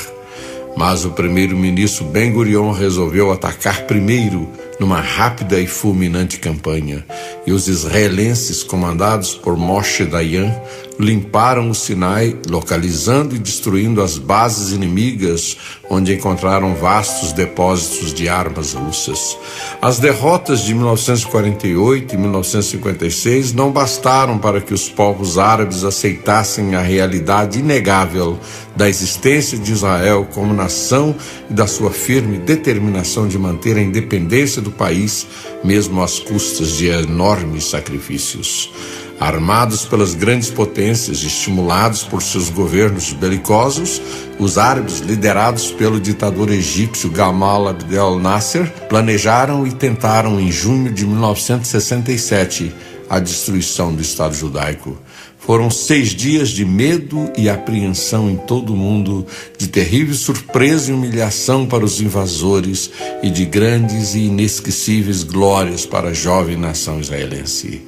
Mas o primeiro-ministro Ben-Gurion resolveu atacar primeiro, numa rápida e fulminante campanha, e os israelenses, comandados por Moshe Dayan, limparam o Sinai, localizando e destruindo as bases inimigas, onde encontraram vastos depósitos de armas russas. As derrotas de 1948 e 1956 não bastaram para que os povos árabes aceitassem a realidade inegável da existência de Israel como nação e da sua firme determinação de manter a independência do país, mesmo às custas de enormes sacrifícios. Armados pelas grandes potências e estimulados por seus governos belicosos, os árabes, liderados pelo ditador egípcio Gamal Abdel Nasser, planejaram e tentaram, em junho de 1967, a destruição do Estado judaico. Foram 6 dias de medo e apreensão em todo o mundo, de terrível surpresa e humilhação para os invasores e de grandes e inesquecíveis glórias para a jovem nação israelense.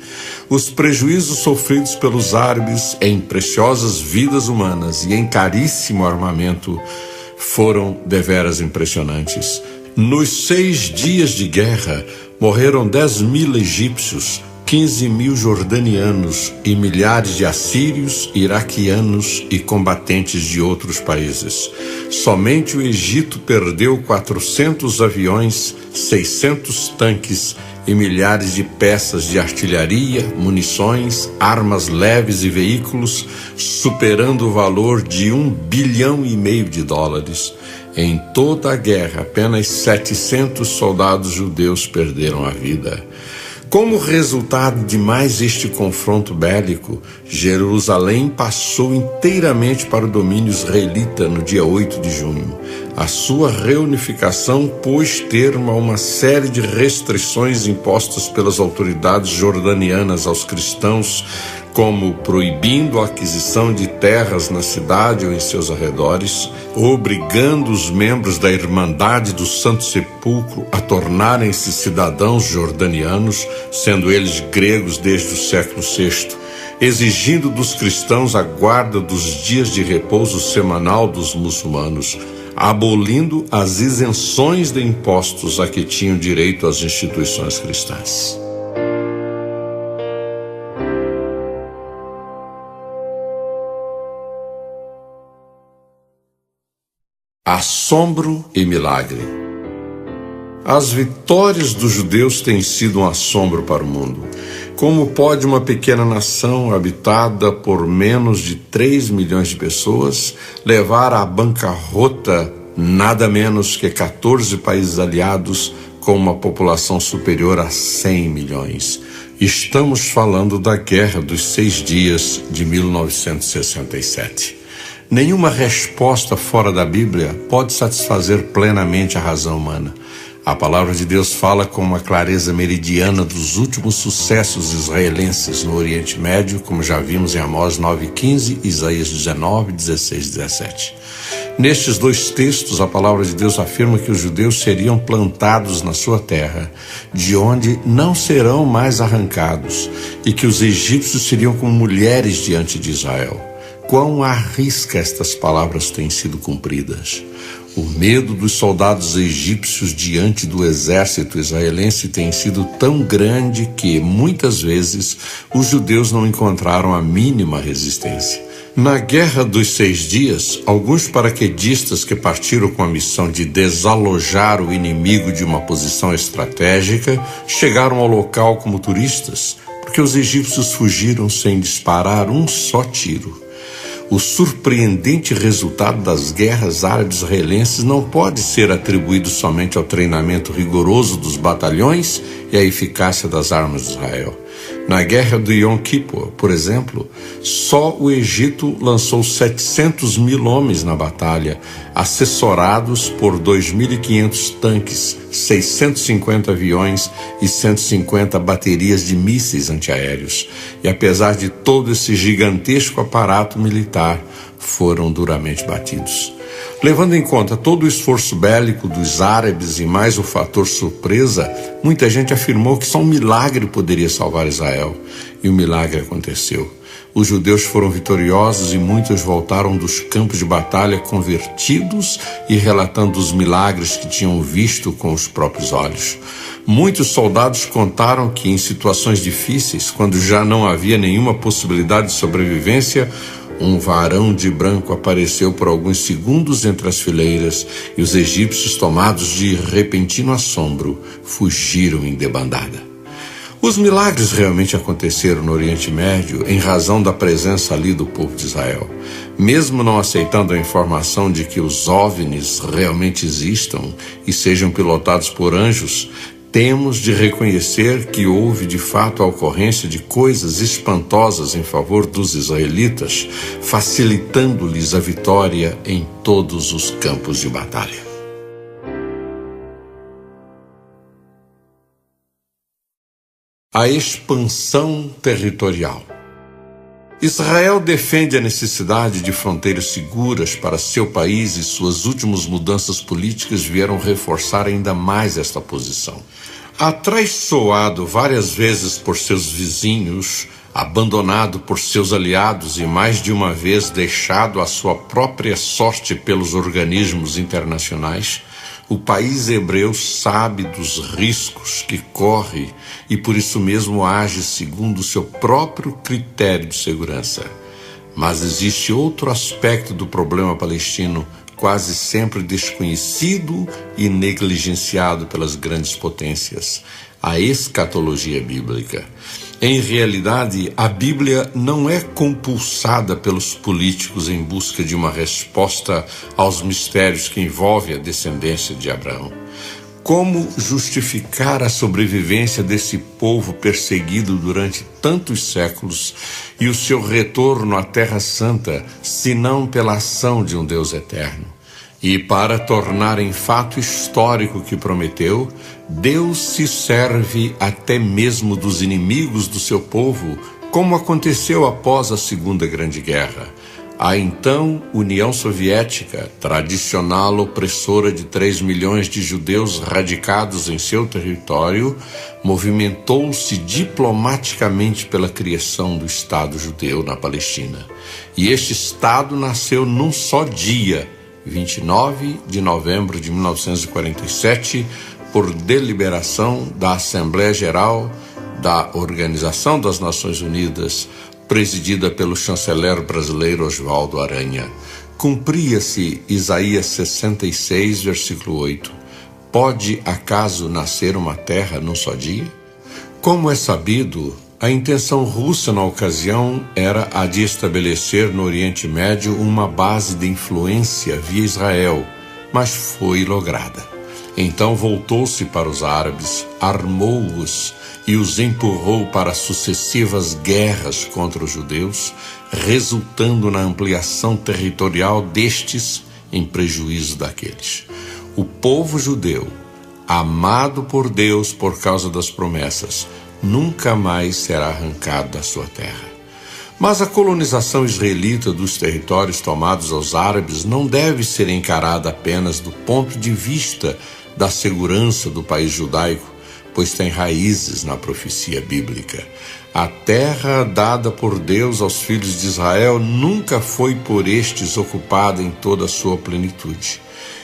Os prejuízos sofridos pelos árabes em preciosas vidas humanas e em caríssimo armamento foram deveras impressionantes. Nos 6 dias de guerra, morreram 10.000 egípcios, 15.000 jordanianos e milhares de assírios, iraquianos e combatentes de outros países. Somente o Egito perdeu 400 aviões, 600 tanques e milhares de peças de artilharia, munições, armas leves e veículos, superando o valor de $1,5 bilhão. Em toda a guerra, apenas 700 soldados judeus perderam a vida. Como resultado de mais este confronto bélico, Jerusalém passou inteiramente para o domínio israelita no dia 8 de junho. A sua reunificação pôs termo a uma série de restrições impostas pelas autoridades jordanianas aos cristãos, como proibindo a aquisição de terras na cidade ou em seus arredores, obrigando os membros da Irmandade do Santo Sepulcro a tornarem-se cidadãos jordanianos, sendo eles gregos desde o século VI, exigindo dos cristãos a guarda dos dias de repouso semanal dos muçulmanos, abolindo as isenções de impostos a que tinham direito as instituições cristãs. Assombro e milagre. As vitórias dos judeus têm sido um assombro para o mundo. Como pode uma pequena nação habitada por menos de 3 milhões de pessoas levar à bancarrota nada menos que 14 países aliados com uma população superior a 100 milhões? Estamos falando da Guerra dos 6 Dias de 1967. Nenhuma resposta fora da Bíblia pode satisfazer plenamente a razão humana. A palavra de Deus fala com uma clareza meridiana dos últimos sucessos israelenses no Oriente Médio, como já vimos em Amós 9:15 e Isaías 19:16-17. Nestes 2 textos, a palavra de Deus afirma que os judeus seriam plantados na sua terra, de onde não serão mais arrancados, e que os egípcios seriam como mulheres diante de Israel. Quão à risca estas palavras têm sido cumpridas. O medo dos soldados egípcios diante do exército israelense tem sido tão grande que, muitas vezes, os judeus não encontraram a mínima resistência. Na Guerra dos 6 Dias, alguns paraquedistas que partiram com a missão de desalojar o inimigo de uma posição estratégica chegaram ao local como turistas, porque os egípcios fugiram sem disparar um só tiro. O surpreendente resultado das guerras árabe-israelenses não pode ser atribuído somente ao treinamento rigoroso dos batalhões e à eficácia das armas de Israel. Na guerra do Yom Kippur, por exemplo, só o Egito lançou 700.000 homens na batalha, assessorados por 2.500 tanques, 650 aviões e 150 baterias de mísseis antiaéreos. E apesar de todo esse gigantesco aparato militar, foram duramente batidos. Levando em conta todo o esforço bélico dos árabes e mais o fator surpresa, muita gente afirmou que só um milagre poderia salvar Israel. E o milagre aconteceu. Os judeus foram vitoriosos e muitos voltaram dos campos de batalha convertidos e relatando os milagres que tinham visto com os próprios olhos. Muitos soldados contaram que em situações difíceis, quando já não havia nenhuma possibilidade de sobrevivência, um varão de branco apareceu por alguns segundos entre as fileiras e os egípcios, tomados de repentino assombro, fugiram em debandada. Os milagres realmente aconteceram no Oriente Médio em razão da presença ali do povo de Israel. Mesmo não aceitando a informação de que os OVNIs realmente existam e sejam pilotados por anjos, temos de reconhecer que houve de fato a ocorrência de coisas espantosas em favor dos israelitas, facilitando-lhes a vitória em todos os campos de batalha. A expansão territorial. Israel defende a necessidade de fronteiras seguras para seu país e suas últimas mudanças políticas vieram reforçar ainda mais esta posição. Atraiçoado várias vezes por seus vizinhos, abandonado por seus aliados e mais de uma vez deixado à sua própria sorte pelos organismos internacionais, o país hebreu sabe dos riscos que corre e por isso mesmo age segundo o seu próprio critério de segurança. Mas existe outro aspecto do problema palestino quase sempre desconhecido e negligenciado pelas grandes potências: a escatologia bíblica. Em realidade, a Bíblia não é compulsada pelos políticos em busca de uma resposta aos mistérios que envolvem a descendência de Abraão. Como justificar a sobrevivência desse povo perseguido durante tantos séculos e o seu retorno à Terra Santa, senão pela ação de um Deus eterno? E para tornar em fato histórico o que prometeu, Deus se serve até mesmo dos inimigos do seu povo, como aconteceu após a Segunda Grande Guerra. A então União Soviética, tradicional opressora de 3 milhões de judeus radicados em seu território, movimentou-se diplomaticamente pela criação do Estado judeu na Palestina. E este Estado nasceu num só dia, 29 de novembro de 1947, por deliberação da Assembleia Geral da Organização das Nações Unidas, presidida pelo chanceler brasileiro Oswaldo Aranha. Cumpria-se Isaías 66, versículo 8. Pode acaso nascer uma terra num só dia? Como é sabido, a intenção russa na ocasião era a de estabelecer no Oriente Médio uma base de influência via Israel, mas foi lograda. Então voltou-se para os árabes, armou-os e os empurrou para sucessivas guerras contra os judeus, resultando na ampliação territorial destes em prejuízo daqueles. O povo judeu, amado por Deus por causa das promessas, nunca mais será arrancado da sua terra. Mas a colonização israelita dos territórios tomados aos árabes não deve ser encarada apenas do ponto de vista da segurança do país judaico, pois tem raízes na profecia bíblica. A terra dada por Deus aos filhos de Israel nunca foi por estes ocupada em toda a sua plenitude.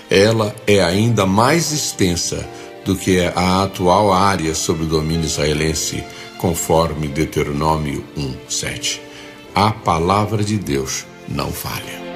Ela é ainda mais extensa do que a atual área sob o domínio israelense, conforme Deuteronômio 1:7. A palavra de Deus não falha.